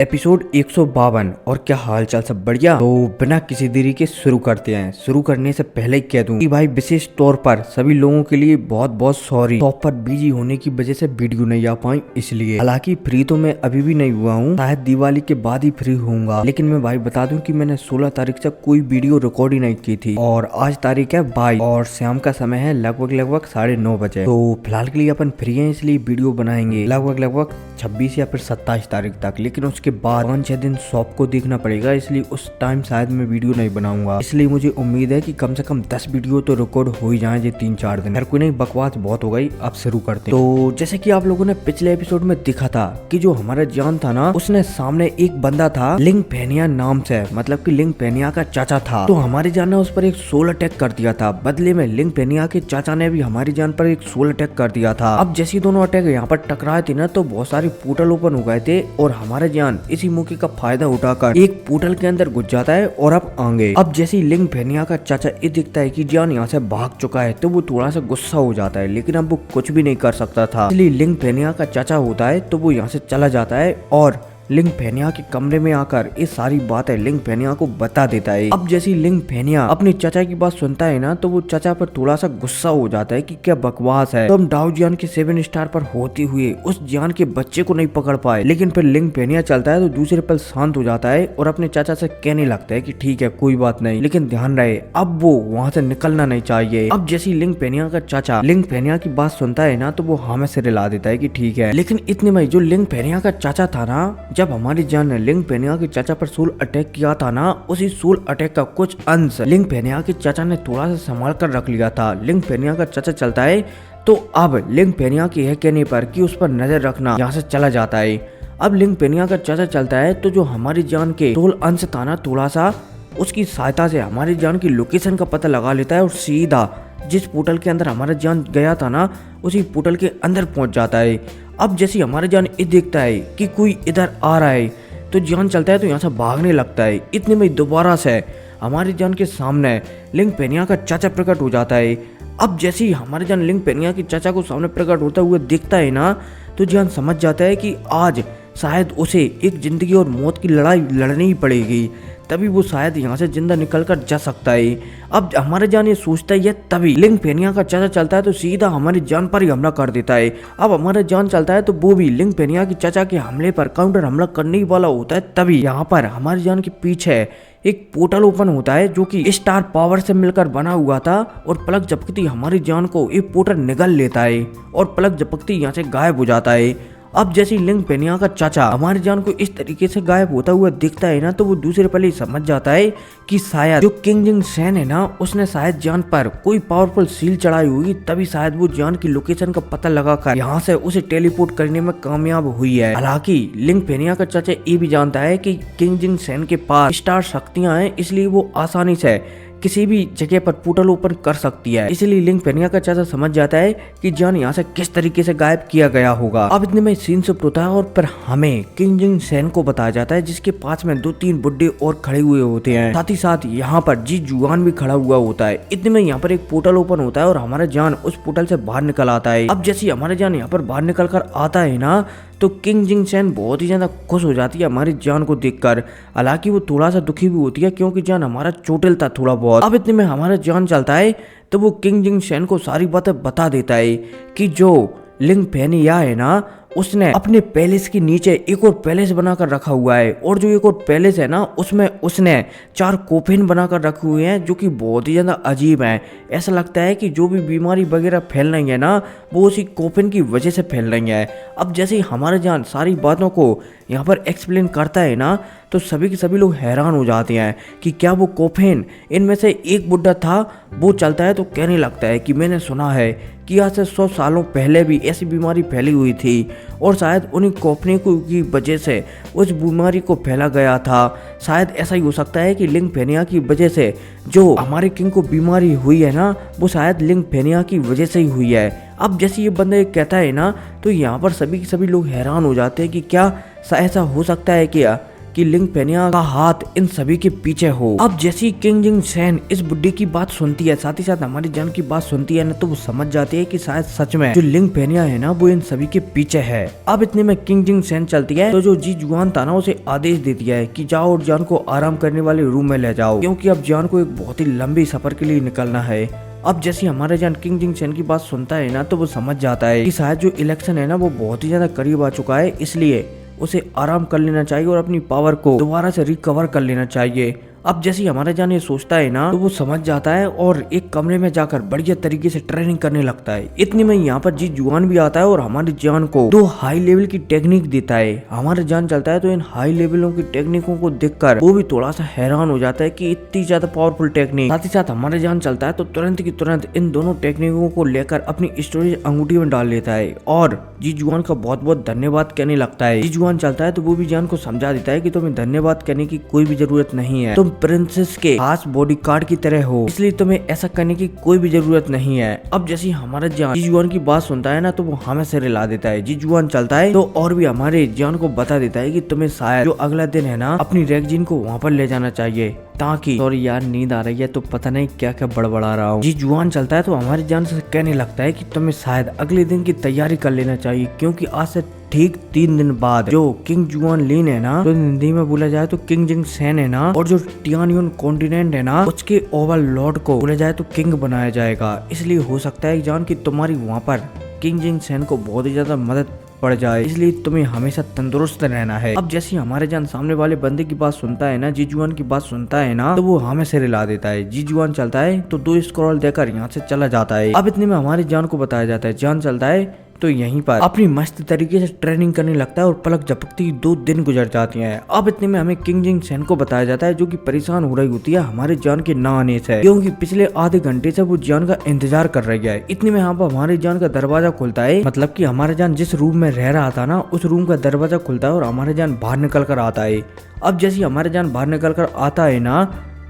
Episode 152। और क्या हाल चाल, सब बढ़िया। तो बिना किसी देरी के शुरू करते हैं। शुरू करने से पहले ही कह दूं कि भाई विशेष तौर पर सभी लोगों के लिए बहुत बहुत सॉरी। टॉप पर बिजी होने की वजह से वीडियो नहीं आ पाई इसलिए। हालांकि फ्री तो मैं अभी भी नहीं हुआ हूँ, शायद दिवाली के बाद ही फ्री होऊंगा। लेकिन मैं भाई बता दूं कि मैंने 16 तारीख से कोई वीडियो रिकॉर्ड ही नहीं की थी और आज तारीख है 22 और शाम का समय है लगभग 9:30 बजे। तो फिलहाल के लिए अपन फ्री है, इसलिए वीडियो बनाएंगे लगभग 26 या फिर 27 तारीख तक। लेकिन उसके बाद 5-6 दिन शॉप को देखना पड़ेगा, इसलिए उस टाइम शायद मैं वीडियो नहीं बनाऊंगा। इसलिए मुझे उम्मीद है कि कम से कम 10 वीडियो तो रिकॉर्ड हो ही जाए ये 3-4 दिन। कोई नहीं, बकवास बहुत हो गई, अब शुरू करते हैं। तो जैसे कि आप लोगों ने पिछले एपिसोड में देखा था कि जो हमारा जान था ना, उसने सामने एक बंदा था लिंग पेनिया नाम से, मतलब कि लिंग पेनिया का चाचा था। तो हमारी जान ने उस पर एक सोल अटैक कर दिया था। बदले में लिंग पेनिया के चाचा ने भी हमारी जान पर एक सोल अटैक कर दिया था। अब जैसे दोनों अटैक यहाँ पर टकराए थे ना, तो बहुत सारे पोर्टल ओपन हो गए थे और हमारे जान इसी मौके का फायदा उठाकर एक पोर्टल के अंदर घुस जाता है और अब आगे। अब जैसे लिंग पेनिया का चाचा ये दिखता है कि जान यहाँ से भाग चुका है, तो वो थोड़ा सा गुस्सा हो जाता है, लेकिन अब वो कुछ भी नहीं कर सकता था। इसलिए लिंग पेनिया का चाचा होता है तो वो यहाँ से चला जाता है और लिंग पेनिया के कमरे में आकर ये सारी बातें लिंग पेनिया को बता देता है। अब जैसी लिंग पेनिया अपने चाचा की बात सुनता है ना, तो वो चाचा पर थोड़ा सा गुस्सा हो जाता है कि क्या बकवास है, तुम डाउ जियान के 7 स्टार पर होते हुए उस जियान के बच्चे को नहीं पकड़ पाए। लेकिन फिर लिंग पेनिया चलता है तो दूसरे पल शांत हो जाता है और अपने चाचा से कहने लगता है कि ठीक है कोई बात नहीं, लेकिन ध्यान रहे अब वो वहाँ से निकलना नहीं चाहिए। अब जैसी लिंग पेनिया का चाचा लिंग पेनिया की बात सुनता है ना, तो वो हाँ में सिर हिला देता है कि ठीक है। लेकिन इतने में जो लिंग पेनिया का चाचा था ना, जब हमारी जान ने लिंग पेनिया के चाचा पर सोल अटैक किया था ना, उसी सोल अटैक का कुछ अंश लिंग पेनिया के चाचा ने थोड़ा सा संभाल कर रख लिया था। लिंग पेनिया का चाचा चलता है तो अब लिंग पेनिया के यह कहने पर कि उस पर नजर रखना यहाँ से चला जाता है। अब लिंग पेनिया का चाचा चलता है तो जो हमारी जान के सोल अंश था ना, थोड़ा सा उसकी सहायता से हमारी जान की लोकेशन का पता लगा लेता है और सीधा जिस पोर्टल के अंदर हमारा जान गया था ना, उसी पोर्टल के अंदर पहुंच जाता है। अब जैसे हमारे जान ये देखता है कि कोई इधर आ रहा है, तो जान चलता है तो यहाँ से भागने लगता है। इतने में दोबारा से हमारी जान के सामने लिंग पेनिया का चाचा प्रकट हो जाता है। अब जैसे ही हमारे जान लिंग पेनिया के चाचा को सामने प्रकट होता हुआ देखता है ना, तो जान समझ जाता है कि आज शायद उसे एक जिंदगी और मौत की लड़ाई लड़नी ही पड़ेगी, तभी वो शायद यहाँ से जिंदा निकल कर जा सकता है। अब हमारे जान ये सोचता है, तभी लिंग पेनिया का चाचा चलता है तो सीधा हमारी जान पर ही हमला कर देता है। अब हमारे जान चलता है तो वो भी लिंग पेनिया के चाचा के हमले पर काउंटर हमला करने ही वाला होता है। तभी यहाँ पर हमारी जान के पीछे एक पोर्टल ओपन होता है जो कि स्टार पावर से मिलकर बना हुआ था और पलक झपकती हमारी जान को एक पोर्टल निगल लेता है और पलक झपकती यहाँ से गायब हो जाता है। अब जैसे लिंग पेनिया का चाचा हमारी जान को इस तरीके से गायब होता हुआ दिखता है ना, तो वो दूसरे पल ही समझ जाता है कि शायद जो किंग जिंग सैन है ना, उसने शायद जान पर कोई पावरफुल सील चढ़ाई होगी, तभी शायद वो जान की लोकेशन का पता लगाकर यहाँ से उसे टेलीपोर्ट करने में कामयाब हुई है। हालांकि लिंग पेनिया का चाचा ये भी जानता है कि किंग जिंग सैन के पास स्टार शक्तियां हैं, इसलिए वो आसानी से किसी भी जगह पर पोर्टल ओपन कर सकती है। इसलिए लिंग पेनिया का चाचा समझ जाता है कि जान यहाँ से किस तरीके से गायब किया गया होगा। अब इतने में सीन शिफ्ट होता है और फिर हमें किंग जिंग सैन को बताया जाता है, जिसके पास में 2-3 बुड्ढे और खड़े हुए होते हैं। साथ ही साथ यहाँ पर जी जुआन भी खड़ा हुआ होता है। इतने में यहाँ पर एक पोर्टल ओपन होता है और हमारा जान उस पोर्टल से बाहर निकल आता है। अब जैसे हमारे जान यहाँ पर बाहर निकल कर आता है ना, तो किंग जिंग सैन बहुत ही ज्यादा खुश हो जाती है हमारी जान को देखकर। हालांकि वो थोड़ा सा दुखी भी होती है क्योंकि जान हमारा चोटिल था थोड़ा बहुत। अब इतने में हमारा जान चलता है तो वो किंग जिंग सैन को सारी बातें बता देता है कि जो लिंग पेनिया है ना, उसने अपने पैलेस के नीचे एक और पैलेस बनाकर रखा हुआ है और जो एक और पैलेस है ना, उसमें उसने 4 कोफिन बनाकर रखे हुए हैं जो कि बहुत ही ज्यादा अजीब है। ऐसा लगता है कि जो भी बीमारी वगैरह फैल रही है ना, वो उसी कोफिन की वजह से फैल रही है। अब जैसे ही हमारे जान सारी बातों को यहाँ पर एक्सप्लेन करता है ना, तो सभी के सभी लोग हैरान हो जाते हैं कि क्या वो कोफिन इनमें से एक बुड्ढा था। वो चलता है तो कहने लगता है कि मैंने सुना है कि आज से 100 सालों पहले भी ऐसी बीमारी फैली हुई थी और शायद उन्हीं कोफिन की वजह से उस बीमारी को फैला गया था। शायद ऐसा ही हो सकता है कि लिंग पेनिया की वजह से जो हमारे किंग को बीमारी हुई है ना, वो शायद लिंग पेनिया की वजह से ही हुई है। अब जैसे ये बंदा कहता है ना, तो यहाँ पर सभी के सभी लोग हैरान हो जाते हैं कि क्या ऐसा हो सकता है क्या कि लिंग फेनिया का हाथ इन सभी के पीछे हो। अब जैसे ही किंग जिंग सैन इस बुड्ढी की बात सुनती है, साथ ही साथ हमारी जान की बात सुनती है ना, तो वो समझ जाती है कि शायद सच में जो लिंग फेनिया है ना वो इन सभी के पीछे है। अब इतने में किंग जिंग सैन चलती है तो जो जी जुआन था ना उसे आदेश देती है कि जाओ और जान को आराम करने वाले रूम में ले जाओ, क्योंकि अब जान को एक बहुत ही लंबी सफर के लिए निकलना है। अब जैसे हमारे जान किंग जिंग सैन की बात सुनता है ना, तो वो समझ जाता है कि शायद जो इलेक्शन है ना वो बहुत ही ज्यादा करीब आ चुका है, इसलिए उसे आराम कर लेना चाहिए और अपनी पावर को दोबारा से रिकवर कर लेना चाहिए। अब जैसे हमारा जान ये सोचता है ना, तो वो समझ जाता है और एक कमरे में जाकर बढ़िया तरीके से ट्रेनिंग करने लगता है। इतनी में यहाँ पर जी जुआन भी आता है और हमारी जान को 2 हाई लेवल की टेक्निक देता है। हमारा जान चलता है तो इन हाई लेवलों की टेक्निकों को देखकर वो भी थोड़ा सा हैरान हो जाता है कि इतनी ज्यादा पावरफुल टेक्निक। साथ ही साथ हमारे जान चलता है तो तुरंत की तुरंत इन दोनों टेक्निकों को लेकर अपनी स्टोरेज अंगूठी में डाल लेता है और जी जुआन का बहुत बहुत धन्यवाद कहने लगता है। जी जुआन चलता है तो वो भी जान को समझा देता है कि तुम्हें धन्यवाद कहने की कोई भी जरूरत नहीं है, तुम प्रिंसेस के खास बॉडीगार्ड की तरह हो, इसलिए तुम्हें ऐसा करने की कोई भी जरूरत नहीं है। अब जैसे हमारा जान जी जुआन की बात सुनता है ना, तो वो हमें से रिला देता है। जी जुआन चलता है तो और भी हमारे जान को बता देता है कि तुम्हें शायद जो अगला दिन है ना अपनी रेगजिन को वहाँ पर ले जाना चाहिए, ताकि सॉरी यार नींद आ रही है तो पता नहीं क्या क्या बड़बड़ा रहा हूँ। जी जुआन चलता है तो हमारी जान से कहने लगता है कि तुम्हें शायद अगले दिन की तैयारी कर लेना चाहिए, क्योंकि आज से ठीक 3 दिन बाद जो किंग जुआन लिन है ना, तो हिंदी में बोला जाए तो किंग जिंग सैन है ना, और जो टियानयुन कॉन्टिनेंट है ना उसके ओवरलॉर्ड को बोला जाए तो किंग बनाया जाएगा। इसलिए हो सकता है जान की तुम्हारी वहाँ पर किंग जिंग सैन को बहुत ही ज्यादा मदद पड़ जाए, इसलिए तुम्हें हमेशा तंदुरुस्त रहना है। अब जैसे हमारे जान सामने वाले बंदे की बात सुनता है ना, जी जुआन की बात सुनता है ना, तो वो हमें से रिला देता है। जी जुआन चलता है तो 2 स्क्रॉल देकर यहाँ से चला जाता है। अब इतने में हमारे जान को बताया जाता है, जान चलता है तो यहीं पर अपनी मस्त तरीके से ट्रेनिंग करने लगता है और पलक झपकती ही 2 दिन गुजर जाती हैं। अब इतने में हमें किंग जिंग सैन को बताया जाता है, जो कि परेशान हो रही होती है हमारे जान के ना आने से, क्योंकि पिछले आधे घंटे से वो जान का इंतजार कर रही है। इतने में यहाँ पर हमारे जान का दरवाजा खुलता है, मतलब कि हमारा जान जिस रूम में रह रहा था ना उस रूम का दरवाजा खुलता है और हमारे जान बाहर निकल कर आता है। अब जैसे हमारे जान बाहर निकल कर आता है ना,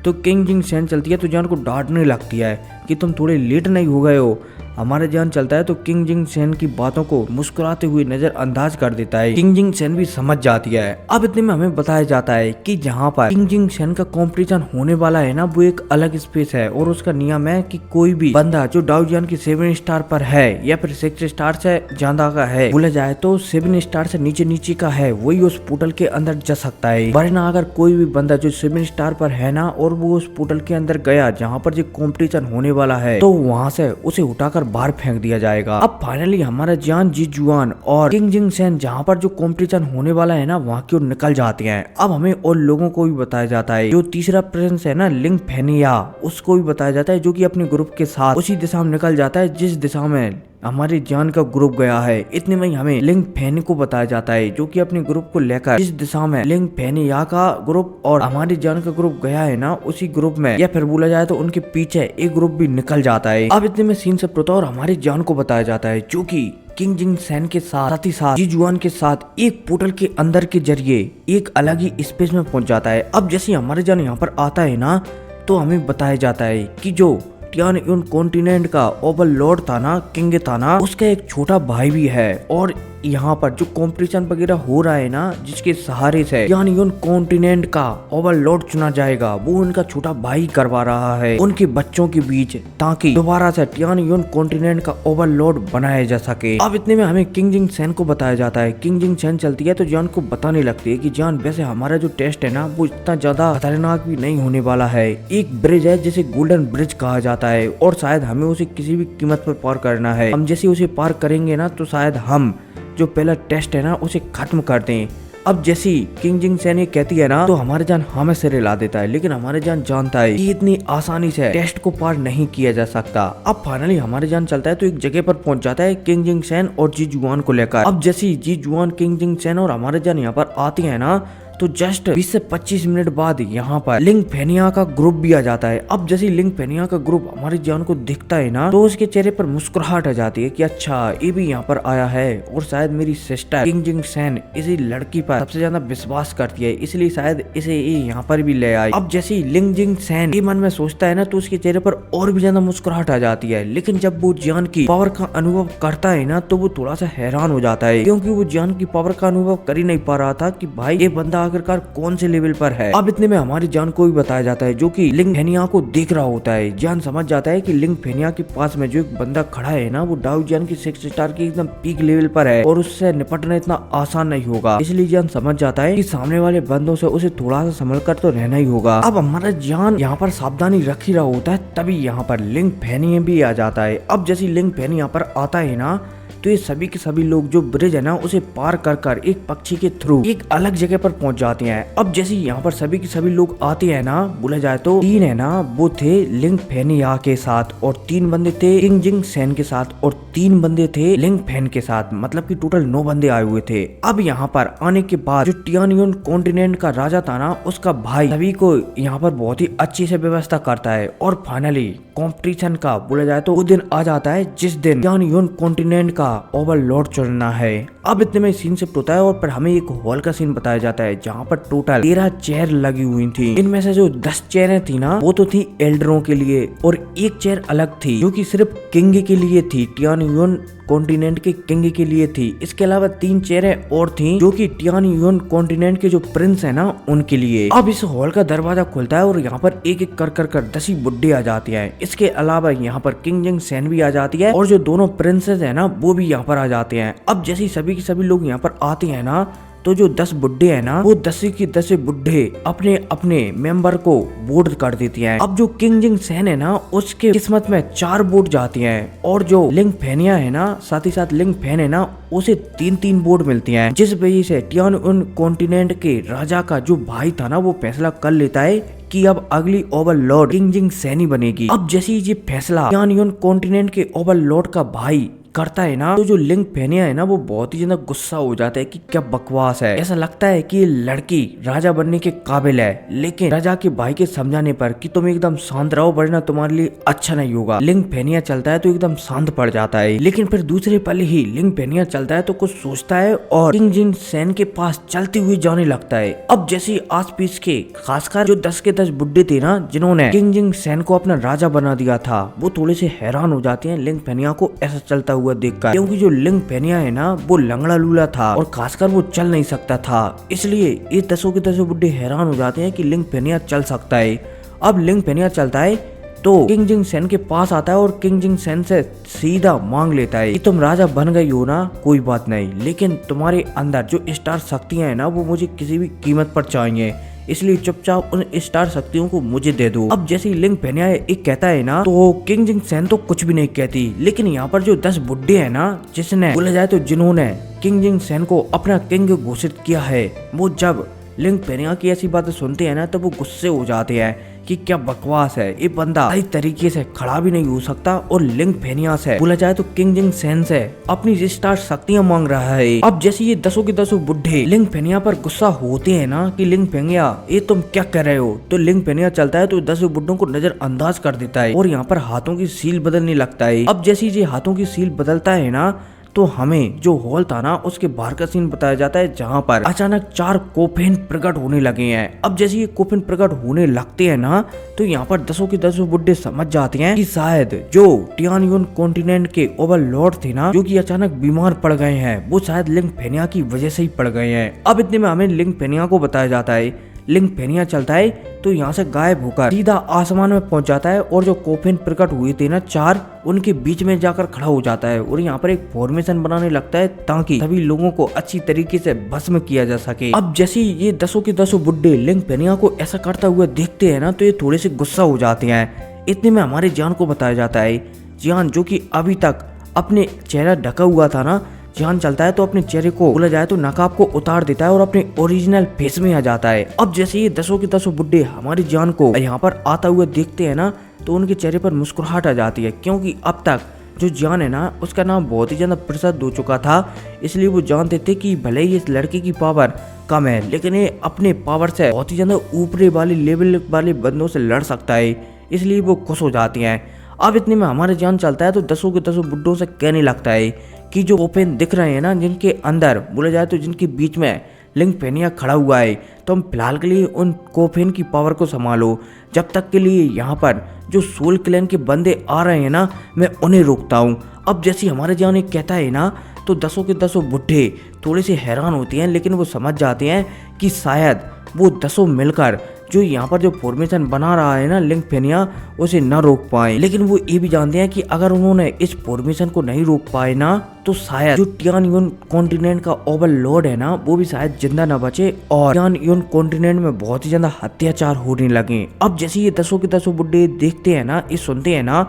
तो किंग जिंग सैन चलती है तो जान को डांटने लगती है कि तुम थोड़े लेट नहीं हो गए हो। हमारे जान चलता है तो किंग जिंग सैन की बातों को मुस्कुराते हुए नजर अंदाज कर देता है। किंग जिंग सैन भी समझ जाती है। अब इतने में हमें बताया जाता है कि जहाँ पर किंग जिंग सैन का कंपटीशन होने वाला है ना, वो एक अलग स्पेस है और उसका नियम है कि कोई भी बंदा जो डाउजियन की 7 स्टार पर है या फिर 6 स्टार से ज्यादा का है, बोला जाए तो 7 स्टार से नीचे नीचे का है, वही उस पोर्टल के अंदर जा सकता है। वरना अगर कोई भी बंदा जो 7 स्टार पर है ना और वो उस पोर्टल के अंदर गया जहाँ पर जो कंपटीशन होने वाला है, तो वहाँ से उसे उठाकर बाहर फेंक दिया जाएगा। अब फाइनली हमारा जान जी जुआन और किंग जिंग सैन जहाँ पर जो कंपटीशन होने वाला है ना वहाँ की ओर निकल जाते हैं। अब हमें और लोगों को भी बताया जाता है, जो तीसरा प्रिंस है ना लिंग फेनिया, उसको भी बताया जाता है, जो कि अपने ग्रुप के साथ उसी दिशा में निकल जाता है जिस दिशा में हमारी जान का ग्रुप गया है। इतने में हमें लिंग फेनी को बताया जाता है, जो कि अपने ग्रुप को लेकर जिस दिशा में लिंग फेनिया का ग्रुप और हमारी जान का ग्रुप गया है ना, उसी ग्रुप में या फिर बोला जाए तो उनके पीछे एक ग्रुप भी निकल जाता है। अब इतने में सीन से होता है और हमारी जान को बताया जाता है, जो कि किंग जिंग सैन के साथ ही साथ जी जुआन के साथ एक पोर्टल के अंदर के जरिए एक अलग ही स्पेस में पहुंच जाता है। अब जैसे हमारे जान यहाँ पर आता है ना, तो हमें बताया जाता है कि जो टियानयुन कॉन्टिनेंट का ओवरलॉर्ड था ना, किंग था ना, उसका एक छोटा भाई भी है। और यहाँ पर जो कंपटीशन वगैरह हो रहा है ना, जिसके सहारे से टियानयुन कॉन्टिनेंट का ओवरलॉर्ड चुना जाएगा, वो उनका छोटा भाई करवा रहा है उनके बच्चों के बीच, ताकि दोबारा से टियानयुन कॉन्टिनेंट का ओवरलॉर्ड बनाया जा सके। अब इतने में हमें किंग जिंग सैन को बताया जाता है। किंग जिंग सैन चलती है तो जान को बताने लगती है कि जान वैसे हमारा जो टेस्ट है ना वो इतना ज्यादा खतरनाक भी नहीं होने वाला है। एक ब्रिज है जिसे गोल्डन ब्रिज कहा जाता है और शायद हमें उसे किसी भी कीमत पर पार करना है। हम जैसे उसे पार करेंगे ना, तो शायद हम जो पहला टेस्ट है ना उसे खत्म कर दें। अब जैसी किंग जिंग सैन ये कहती है ना, तो हमारे जान हमें से रिला देता है, लेकिन हमारे जान जानता है कि इतनी आसानी से टेस्ट को पार नहीं किया जा सकता। अब फाइनली हमारे जान चलता है तो एक जगह पर पहुंच जाता है किंग जिंग सैन और जी जुआन को लेकर। अब जैसी जी जुआन, किंग जिंग सैन और हमारे जान यहाँ पर आती है ना, तो जस्ट 20 से 25 मिनट बाद यहाँ पर लिंग फेनिया का ग्रुप भी आ जाता है। अब जैसे लिंग फेनिया का ग्रुप हमारी जान को दिखता है ना, तो उसके चेहरे पर मुस्कुराहट आ जाती है कि अच्छा ये भी यहाँ पर आया है, और शायद मेरी सिस्टर किंग जिंग सैन इसी लड़की पर सबसे ज्यादा विश्वास करती है, इसलिए शायद इसे ये यहाँ पर भी ले आई। अब जैसे लिंग जिंग सैन ये मन में सोचता है ना, तो उसके चेहरे पर और भी ज्यादा मुस्कुराहट आ जाती है। लेकिन जब वो जान की पावर का अनुभव करता है ना, तो वो थोड़ा सा हैरान हो जाता है, क्योंकि वो जान की पावर का अनुभव कर ही नहीं पा रहा था कि भाई ये बंदा आखिरकार कौन से लेवल पर है। अब इतने में हमारी जान को भी बताया जाता है जो कि लिंग फेनिया को देख रहा होता है। जान समझ जाता है कि लिंग फेनिया के पास में जो एक बंदा खड़ा है ना, वो डाउ जान की 6 स्टार की एकदम पीक लेवल पर है और उससे निपटना इतना आसान नहीं होगा। इसलिए जान समझ जाता है कि सामने वाले बंदों से उसे थोड़ा सा संभल कर तो रहना ही होगा। अब हमारा जान यहाँ पर सावधानी रख ही रहा होता है, तभी यहाँ पर लिंग फेनिया भी आ जाता है। अब जैसे लिंग फेनिया यहाँ पर आता है ना, तो ये सभी के सभी लोग जो ब्रिज है ना उसे पार कर कर एक पक्षी के थ्रू एक अलग जगह पर पहुंच जाते हैं। अब जैसे यहाँ पर सभी के सभी लोग आते हैं ना, बोला जाए तो 3 है ना वो थे लिंग फेनिया के साथ और 3 बंदे थे किंग जिंग सेन के साथ और 3 बंदे थे लिंग फेन के साथ, मतलब कि टोटल 9 बंदे आए हुए थे। अब यहाँ पर आने के बाद जो टियानयुन कॉन्टिनेंट का राजा था ना, उसका भाई सभी को यहाँ पर बहुत ही अच्छी से व्यवस्था करता है और फाइनली कंपटीशन का बोला जाए तो वो दिन आ जाता है जिस दिन टियानयुन कॉन्टिनेंट का ओवरलॉर्ड चुनना है। अब इतने में सीन शिफ्ट होता है और पर हमें एक हॉल का सीन बताया जाता है जहाँ पर टोटल 13 चेयर लगी हुई थी। इनमें से जो 10 चेयरें थी ना, वो तो थी एल्डरों के लिए और एक चेयर अलग थी जो कि सिर्फ किंग के लिए थी, टियानयुन कॉन्टिनेंट के किंग के लिए थी। इसके अलावा 3 चेयरें और थी जो कि टियानयुन कॉन्टिनेंट के जो प्रिंस है ना उनके लिए। अब इस हॉल का दरवाजा खुलता है और यहाँ पर एक एक कर 10 बुड्ढे आ जाते हैं। इसके अलावा यहाँ पर किंग जिंग सेन भी आ जाती है और जो दोनों प्रिंसेस है ना वो भी यहाँ पर आ जाते हैं। अब जैसे सभी के सभी लोग यहाँ पर आते हैं ना, तो जो 10 बुड्ढे हैं ना, वो 10 की 10 बुड्ढे अपने अपने मेंबर को वोट कर देते हैं। अब जो किंग जिंग सेन है ना, उसके किस्मत में 4 वोट जाती हैं और जो लिंग फेनिया है ना, साथ ही साथ लिंग फेन है ना, उसे 3 वोट मिलती हैं, जिस वजह से टियानयुन कॉन्टिनेंट के राजा का जो भाई था ना, वो फैसला कर लेता है कि अब अगली ओवरलॉर्ड किंग जिंग सेन ही बनेगी। अब जैसे ये फैसला टियानयुन कॉन्टिनेंट के ओवरलॉर्ड का भाई करता है ना, तो जो लिंग फेनिया है ना, वो बहुत ही ज्यादा गुस्सा हो जाता है कि क्या बकवास है। ऐसा लगता है कि ये लड़की राजा बनने के काबिल है, लेकिन राजा के भाई के समझाने पर कि तुम एकदम शांत रहो वरना तुम्हारे लिए अच्छा नहीं होगा, लिंग फेनिया चलता है तो एकदम शांत पड़ जाता है। लेकिन फिर दूसरे पल ही लिंग फेनिया चलता है तो कुछ सोचता है और किंग जिंग सेन के पास चलते हुए जाने लगता है। अब जैसे आस पीस के खासकर जो 10 के 10 बुड्ढे थे ना, जिन्होंने किंग जिंग सेन को अपना राजा बना दिया था, वो थोड़े से हैरान हो जाते हैं लिंग फेनिया को ऐसा चलता हुआ देखकर, क्योंकि जो लिंग फेनिया है ना, वो लंगड़ा लूला था और खासकर वो चल नहीं सकता था। इसलिए ये 10 के 10 बुड्ढे हैरान हो जाते हैं कि लिंग फेनिया चल सकता है। अब लिंग फेनिया चलता है तो किंग जिंग सेन के पास आता है और किंग जिंग सेन से सीधा मांग लेता है कि तुम राजा बन गई हो ना, कोई बात नहीं, लेकिन तुम्हारे अंदर जो स्टार शक्तियां है ना, वो मुझे किसी भी कीमत पर चाहिए, इसलिए चुपचाप उन स्टार शक्तियों को मुझे दे दो। अब जैसे लिंग फेनिया एक कहता है ना, तो किंग जिंग सेन तो कुछ भी नहीं कहती, लेकिन यहाँ पर जो 10 बुड्ढे हैं ना, जिसने बोला जाए तो जिन्होंने किंग जिंग सेन को अपना किंग घोषित किया है, वो जब लिंग फेनिया की ऐसी बातें सुनते हैं ना, तो वो गुस्से हो जाते हैं कि क्या बकवास है, ये बंदा सही तरीके से खड़ा भी नहीं हो सकता और लिंग फेनिया से बोला जाए तो किंग जिंग सेन से अपनी स्टार शक्तियां मांग रहा है। अब जैसे ये 10 के 10 बुड्ढे लिंग फेनिया पर गुस्सा होते हैं ना कि लिंग फेनिया ये तुम क्या कर रहे हो, तो लिंग फेनिया चलता है तो 10 बुड्ढों को नजरअंदाज कर देता है और यहाँ पर हाथों की सील बदलने लगता है। अब जैसे ये हाथों की सील बदलता है ना, तो हमें जो हॉल था ना, उसके बाहर का सीन बताया जाता है जहाँ पर अचानक 4 कोफिन प्रकट होने लगे हैं। अब जैसे ये कोफिन प्रकट होने लगते हैं ना, तो यहाँ पर 10 के 10 बुड्ढे समझ जाते हैं कि शायद जो टियानयुन कॉन्टिनेंट के ओवरलॉर्ड थे ना, जो कि अचानक बीमार पड़ गए हैं, वो शायद लिंग फेनिया की वजह से ही पड़ गए हैं। अब इतने में हमें लिंग फेनिया को बताया जाता है। लिंग फेनिया चलता है तो यहाँ से गायब होकर सीधा आसमान में पहुंच जाता है और जो कोफिन प्रकट हुए थे ना 4, उनके बीच में जाकर खड़ा हो जाता है और यहाँ पर एक फॉर्मेशन बनाने लगता है ताकि सभी लोगों को अच्छी तरीके से भस्म किया जा सके। अब जैसे ये 10 के 10 बुड्ढे लिंग फेनिया को ऐसा करता हुआ देखते हैं ना, तो ये थोड़े से गुस्सा हो जाते हैं। इतने में हमारे जान को बताया जाता है, जान जो कि अभी तक अपने चेहरा ढका हुआ था ना, जान चलता है तो अपने चेहरे को बोला जाए तो नकाब को उतार देता है और अपने ओरिजिनल फेस में आ जाता है। अब जैसे ये 10 के 10 बुड्ढे हमारी जान को यहाँ पर आता हुआ देखते हैं ना, तो उनके चेहरे पर मुस्कुराहट आ जाती है, क्योंकि अब तक जो जान है ना, उसका नाम बहुत ही ज्यादा प्रसिद्ध हो चुका था। इसलिए वो जानते थे कि भले ही इस लड़के की पावर कम है, लेकिन ये अपने पावर से बहुत ही ज्यादा ऊपरी वाले लेवल वाले बंदों से लड़ सकता है, इसलिए वो खुश हो जाती हैं। अब इतने में हमारे जान चलता है तो 10 के 10 बुड्ढों से कहने लगता है कि जो कोफिन दिख रहे हैं ना, जिनके अंदर बोला जाए तो जिनके बीच में लिंग फेनिया खड़ा हुआ है, तो हम फिलहाल के लिए उन कोफिन की पावर को संभालो, जब तक के लिए यहाँ पर जो सोल क्लैन के बंदे आ रहे हैं ना, मैं उन्हें रोकता हूँ। अब जैसे हमारे जान एक कहता है ना, तो दसों के दसों बुढ़े थोड़े से हैरान होते हैं, लेकिन वो समझ जाते हैं कि शायद वो दसों मिलकर जो यहाँ पर जो फॉर्मेशन बना रहा है ना लिंक फेनिया, उसे न रोक पाए। लेकिन वो ये भी जानते हैं कि अगर उन्होंने इस फॉर्मेशन को नहीं रोक पाए ना, तो शायद जो टियानयुन कॉन्टिनेंट का ओवरलॉर्ड है ना, वो भी शायद जिंदा न बचे और टियानयुन कॉन्टिनेंट में बहुत ही ज्यादा अत्याचार होने लगे। अब जैसे ये दसों के दसों बुढ़े देखते हैं ना, ये सुनते हैं ना,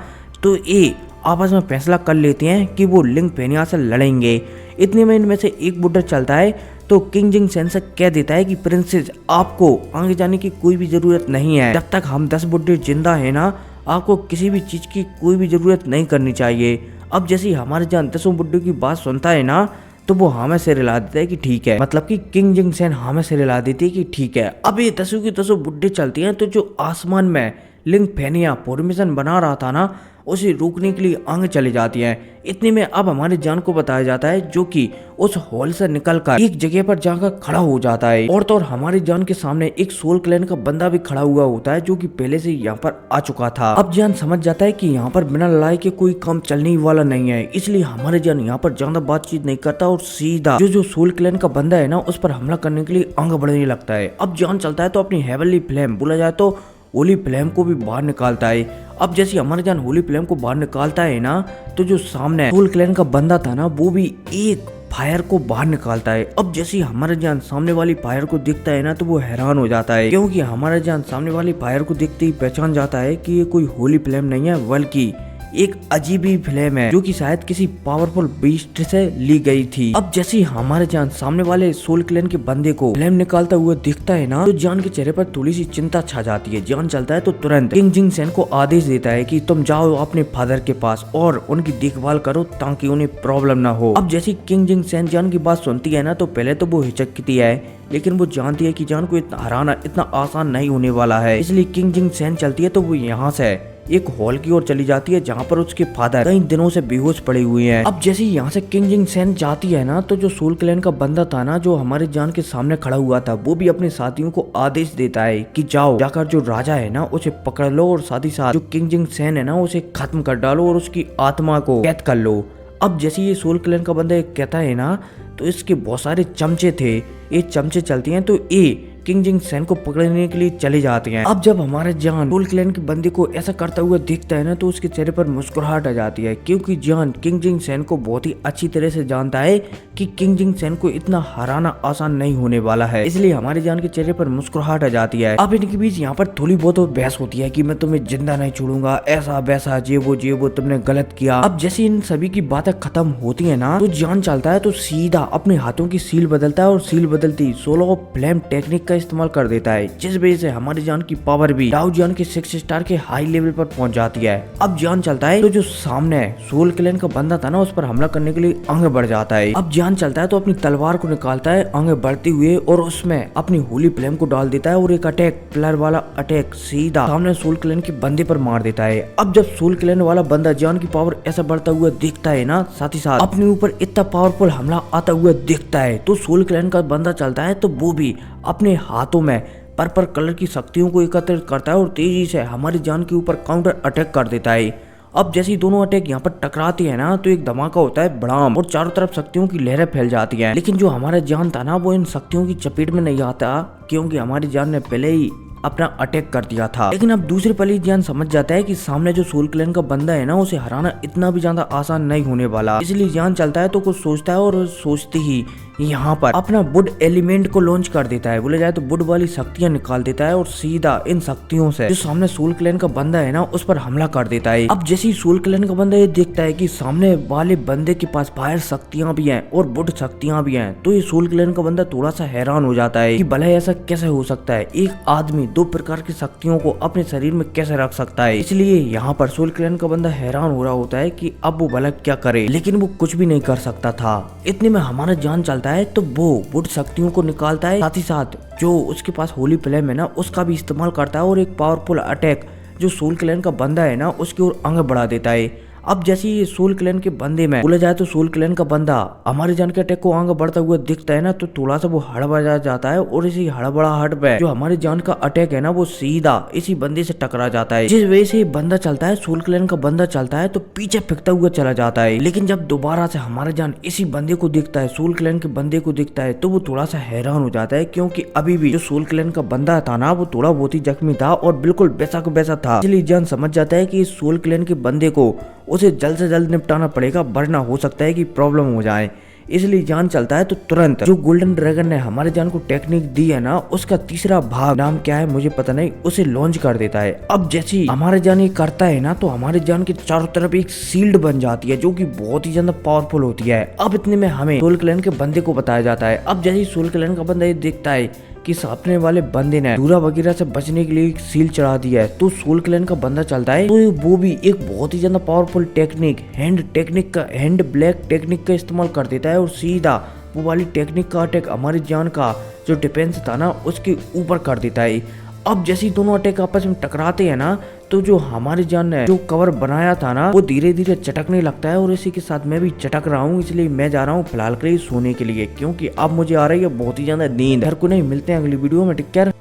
तो ये आपस में फैसला कर लेते हैं कि वो लिंक फेनिया से लड़ेंगे। इतने में इनमें से एक बुढ़ा चलता है तो किंग जिंग सेन से कह देता है कि प्रिंसेस, आपको आगे जाने की कोई भी जरूरत नहीं है। जब तक हम 10 बुढ़े जिंदा है ना, आपको किसी भी चीज की कोई भी जरूरत नहीं करनी चाहिए। अब जैसे ही हमारे जान 10 बुढ़े की बात सुनता है ना, तो वो हमें सिर हिला देता है कि ठीक है, मतलब कि किंग जिंग सेन हमें सिर हिला देती है कि ठीक है। अब ये 10 के 10 बुढ़े चलते हैं, तो जो आसमान में लिंक फेनिया फॉर्मेशन बना रहा था ना, उसे रोकने के लिए आगे चले जाती हैं। इतने में अब हमारे जान को बताया जाता है, जो कि उस हॉल से निकलकर एक जगह पर जाकर खड़ा हो जाता है। और तो और हमारे जान के सामने एक सोल क्लैन का बंदा भी खड़ा हुआ होता है, जो कि पहले से यहाँ पर आ चुका था। अब जान समझ जाता है कि यहाँ पर बिना लड़ाई के कोई काम चलने वाला नहीं है, इसलिए हमारे जान यहाँ पर ज्यादा बातचीत नहीं करता और सीधा जो सोल क्लैन का बंदा है ना, उस पर हमला करने के लिए आगे बढ़ने लगता है। अब जान चलता है तो अपनी हेवनली फ्लेम, बोला जाए तो होली फ्लेम को भी बाहर निकालता है। अब जैसे हमारे जान होली फ्लेम को बाहर निकालता है ना, तो जो सामने सोल क्लैन का बंदा था ना, वो भी एक फायर को बाहर निकालता है। अब जैसे हमारा जान सामने वाली फायर को देखता है ना, तो वो हैरान हो जाता है, क्योंकि हमारा जान सामने वाली फायर को देखते ही पहचान जाता है कि ये कोई होली फ्लेम नहीं है, बल्कि एक अजीब ही फ्लेम है, जो कि शायद किसी पावरफुल बीस्ट से ली गई थी। अब जैसे ही हमारे जान सामने वाले सोल क्लैन के बंदे को फ्लेम निकालता हुआ दिखता है ना, तो जान के चेहरे पर थोड़ी सी चिंता छा जाती है। जान चलता है तो तुरंत किंग जिंग सेन को आदेश देता है कि तुम जाओ अपने फादर के पास और उनकी देखभाल करो ताकि उन्हें प्रॉब्लम ना हो। अब जैसे किंग जिंग सेन जान की बात सुनती है ना, तो पहले तो वो हिचकती है, लेकिन वो जानती है कि जान को इतना हराना इतना आसान नहीं होने वाला है। इसलिए किंग जिंग सेन चलती है तो वो यहाँ से एक हॉल की ओर चली जाती है, जहाँ पर उसके फादर कई दिनों से बेहोश पड़े हुए हैं। अब जैसे यहाँ से किंग जिंग सेन जाती है ना, तो जो सोल क्लैन का बंदा था ना, जो हमारे जान के सामने खड़ा हुआ था, वो भी अपने साथियों को आदेश देता है कि जाओ जाकर जो राजा है ना, उसे पकड़ लो और साथ ही साथ जो किंग जिंग सेन है ना, उसे खत्म कर डालो और उसकी आत्मा को कैद कर लो। अब जैसे ये सोल क्लैन का बंदा कहता है ना, तो इसके बहुत सारे चमचे थे, ये चमचे चलती हैं तो ये किंग जिंग सेन को पकड़ने के लिए चले जाते हैं। अब जब हमारे जान सोल क्लैन के बंदे को ऐसा करता हुआ देखता है ना, तो उसके चेहरे पर मुस्कुराहट आ जाती है, क्योंकि जान किंग जिंग सेन को बहुत ही अच्छी तरह से जानता है कि किंग जिंग सेन को इतना हराना आसान नहीं होने वाला है। इसलिए हमारे जान के चेहरे पर मुस्कुराहट आ जाती है। अब इनके बीच यहाँ पर थोड़ी बहुत बहस होती है कि मैं तुम्हें जिंदा नहीं छोड़ूंगा, ऐसा वैसा, जे वो तुमने गलत किया। अब जैसे इन सभी की बातें खत्म होती है ना, तो जान चलता है तो सीधा अपने हाथों की सील बदलता है और सील बदलती सोलो फ्लेम टेक्निक का इस्तेमाल कर देता है, जिस वजह से हमारी जान की पावर भी डाउ जान के 6 स्टार के हाई लेवल पर पहुंच जाती है। अब जान चलता है तो जो सामने सोल क्लैन का बंदा था ना, उस पर हमला करने के लिए आगे बढ़ जाता है। अब जान चलता है तो अपनी तलवार को निकालता है आगे बढ़ते हुए और उसमें अपनी होली फ्लेम को डाल देता है और एक अटैक प्लर वाला अटैक सीधा सामने सोल क्लैन के बंदे पर मार देता है। अब जब सोल क्लैन वाला बंदा जान की पावर ऐसा बढ़ता हुआ दिखता है ना, साथ ही साथ अपने ऊपर इतना पावरफुल हमला आता हुआ दिखता है, तो सोल क्लैन का बंदा चलता है तो वो भी अपने हाथों में पर्पल कलर की शक्तियों को एकत्रित करता है और तेजी से हमारी जान के ऊपर काउंटर अटैक कर देता है। अब जैसे ही दोनों अटैक यहाँ पर टकराती है ना, तो एक धमाका होता है बड़ाम और चारों तरफ शक्तियों की लहरें फैल जाती हैं। लेकिन जो हमारा जान था ना, वो इन शक्तियों की चपेट में नहीं आता, क्योंकि हमारी जान ने पहले ही अपना अटैक कर दिया था। लेकिन अब दूसरे पल ही जान समझ जाता है कि सामने जो सोल क्लैन का बंदा है ना, उसे हराना इतना भी ज्यादा आसान नहीं होने वाला। इसलिए जान चलता है तो कुछ सोचता है और सोचते ही यहाँ पर अपना वुड एलिमेंट को लॉन्च कर देता है, बोले जाए तो वुड वाली शक्तियां निकाल देता है और सीधा इन शक्तियों से जो सामने सोल क्लैन का बंदा है ना, उस पर हमला कर देता है। अब जैसे ही सोल क्लैन का बंदा ये देखता है कि सामने वाले बंदे के पास फायर शक्तियां भी हैं और वुड शक्तियां भी हैं, तो ये सोल क्लैन का बंदा थोड़ा सा हैरान हो जाता है कि भले ऐसा कैसे हो सकता है, एक आदमी 2 प्रकार की शक्तियों को अपने शरीर में कैसे रख सकता है। इसलिए यहाँ पर सोल क्लैन का बंदा हैरान हो रहा होता है कि अब वो भला क्या करे, लेकिन वो कुछ भी नहीं कर सकता था। इतने में हमारा जान चलता है तो वो वुड शक्तियों को निकालता है, साथ ही साथ जो उसके पास होली फ्लेम है ना, उसका भी इस्तेमाल करता है और एक पावरफुल अटैक जो सोल क्लैन का बंदा है ना, उसकी ओर आगे बढ़ा देता है। अब जैसे ये सोल क्लैन के बंदे में बोला जाए तो सोल क्लैन का बंदा हमारे जान के अटैक को आगे बढ़ता हुआ दिखता है ना, तो थोड़ा सा वो हड़बड़ा जाता है और इसी हड़बड़ाहट पे जो हमारे जान का अटैक है ना वो सीधा इसी बंदे से टकरा जाता है। जिस वजह से बंदा चलता है, सोल क्लैन का बंदा चलता है तो पीछे फेंकता हुआ चला जाता है। लेकिन जब दोबारा से हमारे जान इसी बंदे को दिखता है, सोल क्लैन के बंदे को दिखता है, तो वो थोड़ा सा हैरान हो जाता है, क्योंकि अभी भी जो सोल क्लैन का बंदा था ना वो थोड़ा बहुत ही जख्मी था और बिल्कुल वैसा को वैसा था। इसलिए जान समझ जाता है कि सोल क्लैन के बंदे को उसे जल्द से जल्द निपटाना पड़ेगा, वरना हो सकता है कि प्रॉब्लम हो जाए। इसलिए जान चलता है तो तुरंत जो गोल्डन ड्रैगन ने हमारे जान को टेक्निक दी है ना, उसका तीसरा भाग, नाम क्या है मुझे पता नहीं, उसे लॉन्च कर देता है। अब जैसे ही हमारे जान ये करता है ना, तो हमारे जान के चारों तरफ एक शील्ड बन जाती है जो कि बहुत ही ज्यादा पावरफुल होती है। अब इतने में हमें सोल क्लैन के बंदे को बताया जाता है। अब जैसे ही सोल क्लैन का बंदा ये देखता है कि सामने वाले बंदे ने दूरा वगैरह से बचने के लिए एक सील चढ़ा दिया है, तो सोल क्लैन का बंदा चलता है तो वो भी एक बहुत ही ज्यादा powerful technique hand black technique का इस्तेमाल कर देता है और सीधा वो वाली टेक्निक का अटैक हमारी जान का जो डिफेंस था ना उसके ऊपर कर देता है। अब जैसे ही दोनों अटैक आपस में टकराते हैं ना, तो जो हमारी जान ने जो कवर बनाया था ना वो धीरे धीरे चटकने लगता है और इसी के साथ मैं भी चटक रहा हूँ। इसलिए मैं जा रहा हूँ फिलहाल के लिए सोने के लिए, क्योंकि अब मुझे आ रही है बहुत ही ज्यादा नींद। घर को नहीं, मिलते हैं अगली वीडियो में, टेक केयर।